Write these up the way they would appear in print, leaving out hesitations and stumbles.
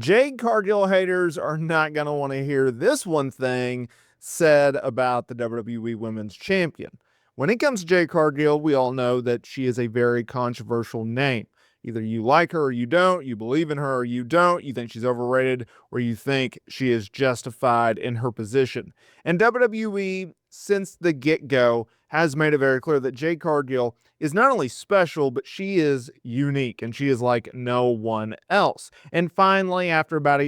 Jade Cargill haters are not going to want to hear this one thing said about the WWE Women's Champion. When it comes to Jade Cargill, we all know that she is a very controversial name. Either you like her or you don't, you believe in her or you don't, you think she's overrated, or you think she is justified in her position. And WWE, since the get-go, has made it very clear that Jade Cargill is not only special, but she is unique, and she is like no one else. And finally, after about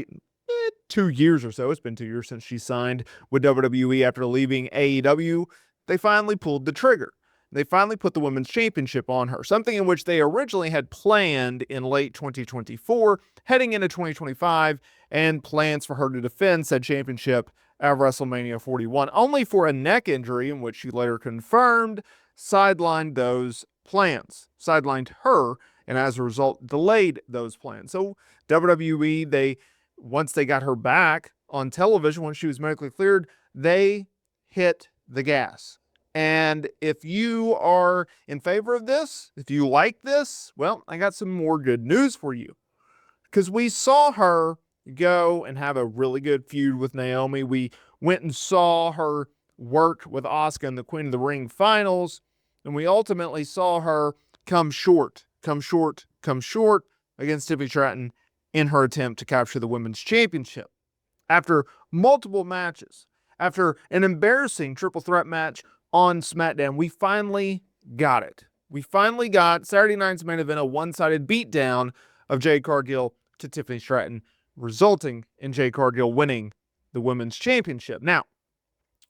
2 years or so, it's been 2 years since she signed with WWE after leaving AEW, they finally pulled the trigger. They finally put the Women's Championship on her, something in which they originally had planned in late 2024, heading into 2025, and plans for her to defend said championship at WrestleMania 41, only for a neck injury, in which she later confirmed sidelined those plans, sidelined her, and as a result, delayed those plans. So WWE, once they got her back on television, when she was medically cleared, they hit the gas. And if you are in favor of this, if you like this, well, I got some more good news for you. Because we saw her go and have a really good feud with Naomi. We went and saw her work with Asuka in the Queen of the Ring finals. And we ultimately saw her come short against Tiffany Stratton in her attempt to capture the Women's Championship. After multiple matches, after an embarrassing triple threat match on SmackDown, we finally got it. We finally got Saturday night's main event, a one-sided beatdown of Jade Cargill to Tiffany Stratton, resulting in Jade Cargill winning the Women's Championship. Now,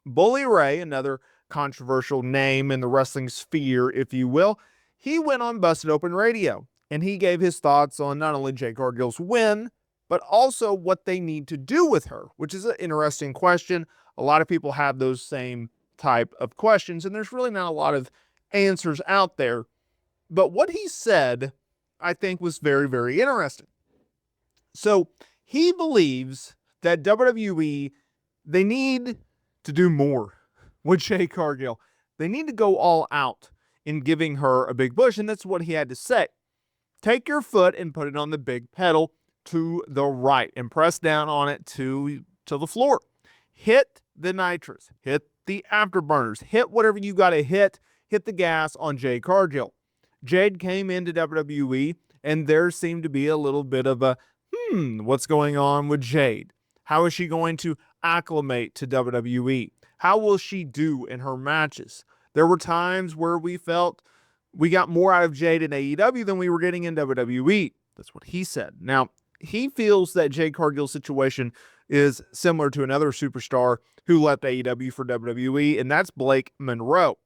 Bully Ray, another controversial name in the wrestling sphere, if you will, he went on Busted Open Radio, and he gave his thoughts on not only Jade Cargill's win, but also what they need to do with her, which is an interesting question. A lot of people have those same type of questions, and there's really not a lot of answers out there. But what he said, I think, was very, very interesting. So he believes that WWE, they need to do more with Jade Cargill. They need to go all out in giving her a big push, and that's what he had to say. Take your foot and put it on the big pedal to the right and press down on it to the floor. Hit the nitrous, hit the afterburners, hit whatever you got to hit the gas on Jade Cargill. Jade came into WWE, and there seemed to be a little bit of a, what's going on with Jade? How is she going to acclimate to WWE? How will she do in her matches? There were times where we felt we got more out of Jade in AEW than we were getting in WWE. That's what he said. Now, he feels that Jade Cargill's situation is similar to another superstar who left AEW for WWE, and that's Blake Monroe.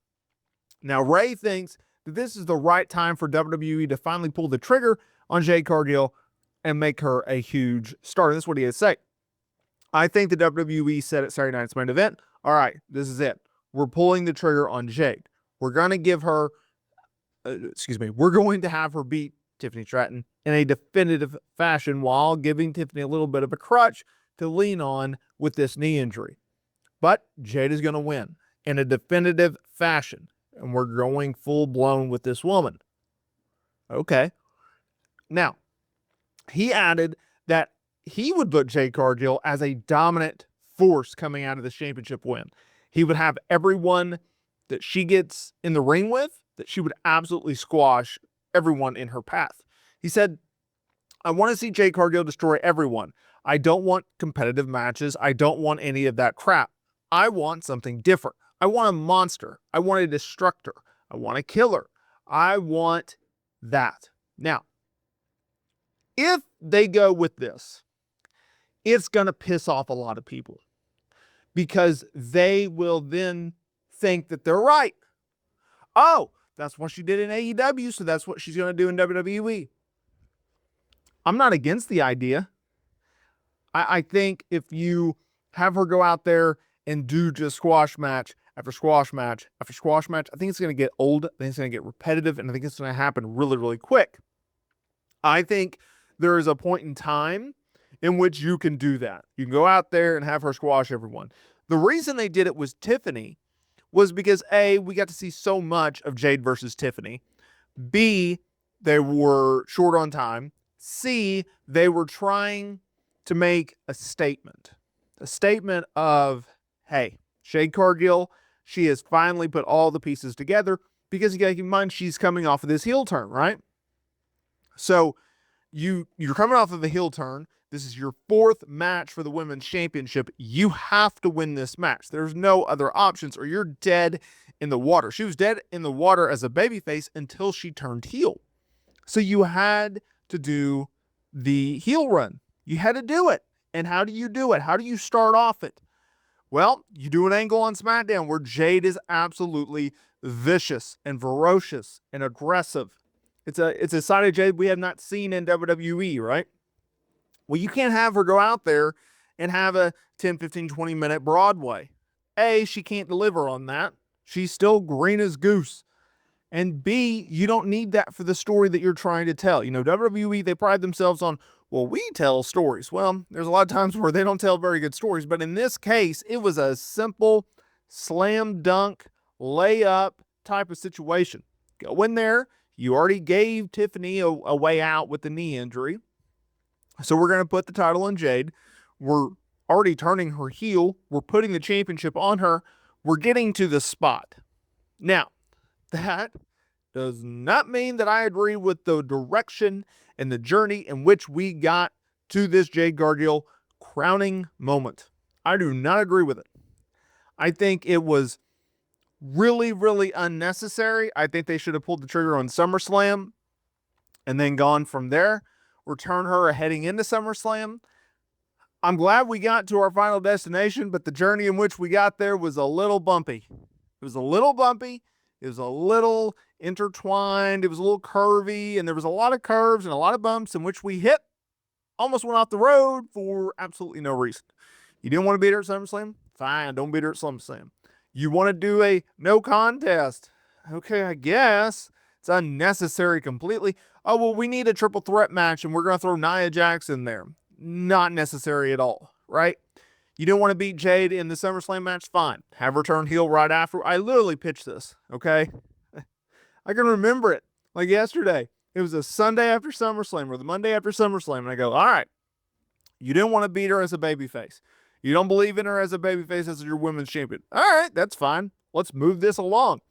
Now, Ray thinks that this is the right time for WWE to finally pull the trigger on Jade Cargill and make her a huge star. And that's what he has to say. I think the WWE said at Saturday night's main event, all right, this is it. We're pulling the trigger on Jade. We're going to give her, we're going to have her beat Tiffany Stratton in a definitive fashion while giving Tiffany a little bit of a crutch to lean on with this knee injury. But Jade is going to win in a definitive fashion, and we're going full-blown with this woman. Okay. Now, he added that he would book Jade Cargill as a dominant force coming out of the championship win. He would have everyone that she gets in the ring with, that she would absolutely squash everyone in her path. He said, I want to see Jade Cargill destroy everyone. I don't want competitive matches. I don't want any of that crap. I want something different. I want a monster. I want a destructor. I want a killer. I want that. Now, if they go with this, it's going to piss off a lot of people because they will then think that they're right. Oh, that's what she did in AEW, so that's what she's going to do in WWE. I'm not against the idea. I think if you have her go out there and do just squash match after squash match after squash match, I think it's going to get old. I think it's going to get repetitive, and I think it's going to happen really, really quick. I think there is a point in time in which you can do that. You can go out there and have her squash everyone. The reason they did it was Tiffany was because A, we got to see so much of Jade versus Tiffany. B, they were short on time. C, they were trying to make a statement of, hey, Jade Cargill, she has finally put all the pieces together, because you got to keep in mind she's coming off of this heel turn, right? So you're coming off of a heel turn. This is your 4th match for the women's championship. You have to win this match. There's no other options, or you're dead in the water. She was dead in the water as a babyface until she turned heel. So you had to do the heel run. You had to do it. And how do you do it? How do you start off it? Well, you do an angle on SmackDown where Jade is absolutely vicious and ferocious and aggressive. It's a side of Jade we have not seen in WWE, right? Well, you can't have her go out there and have a 10, 15, 20-minute Broadway. A, she can't deliver on that. She's still green as goose. And B, you don't need that for the story that you're trying to tell. You know, WWE, they pride themselves on, well, we tell stories. Well, there's a lot of times where they don't tell very good stories. But in this case, it was a simple slam dunk, layup type of situation. Go in there. You already gave Tiffany a way out with the knee injury. So we're going to put the title on Jade. We're already turning her heel. We're putting the championship on her. We're getting to the spot. Now, that does not mean that I agree with the direction and the journey in which we got to this Jade Cargill crowning moment. I do not agree with it. I think it was really, really unnecessary. I think they should have pulled the trigger on SummerSlam and then gone from there. Return her heading into SummerSlam. I'm glad we got to our final destination, but the journey in which we got there was a little bumpy. It was a little bumpy. It was a little intertwined. It was a little curvy, and there was a lot of curves and a lot of bumps in which we hit, almost went off the road for absolutely no reason. You didn't want to beat her at SummerSlam? Fine, don't beat her at SummerSlam. You want to do a no contest? Okay, I guess. It's unnecessary completely. Oh, well, we need a triple threat match, and we're going to throw Nia Jax in there. Not necessary at all, right? You didn't want to beat Jade in the SummerSlam match? Fine. Have her turn heel right after. I literally pitched this, okay? I can remember it like yesterday. It was a Sunday after SummerSlam or the Monday after SummerSlam, and I go, all right, you didn't want to beat her as a babyface. You don't believe in her as a babyface as your women's champion. All right, that's fine. Let's move this along.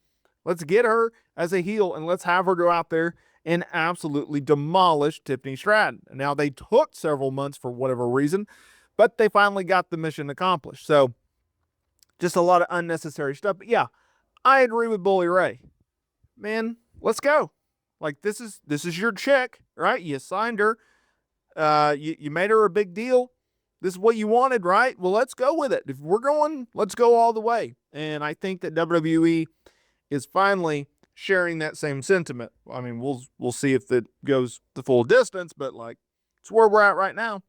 Let's get her as a heel, and let's have her go out there and absolutely demolish Tiffany Stratton. And now they took several months for whatever reason, but they finally got the mission accomplished. So just a lot of unnecessary stuff. But yeah, I agree with Bully Ray. Man, let's go. Like, this is your chick, right? You signed her. You made her a big deal. This is what you wanted, right? Well, let's go with it. If we're going, let's go all the way. And I think that WWE is finally sharing that same sentiment. I mean, we'll see if it goes the full distance, but like, it's where we're at right now.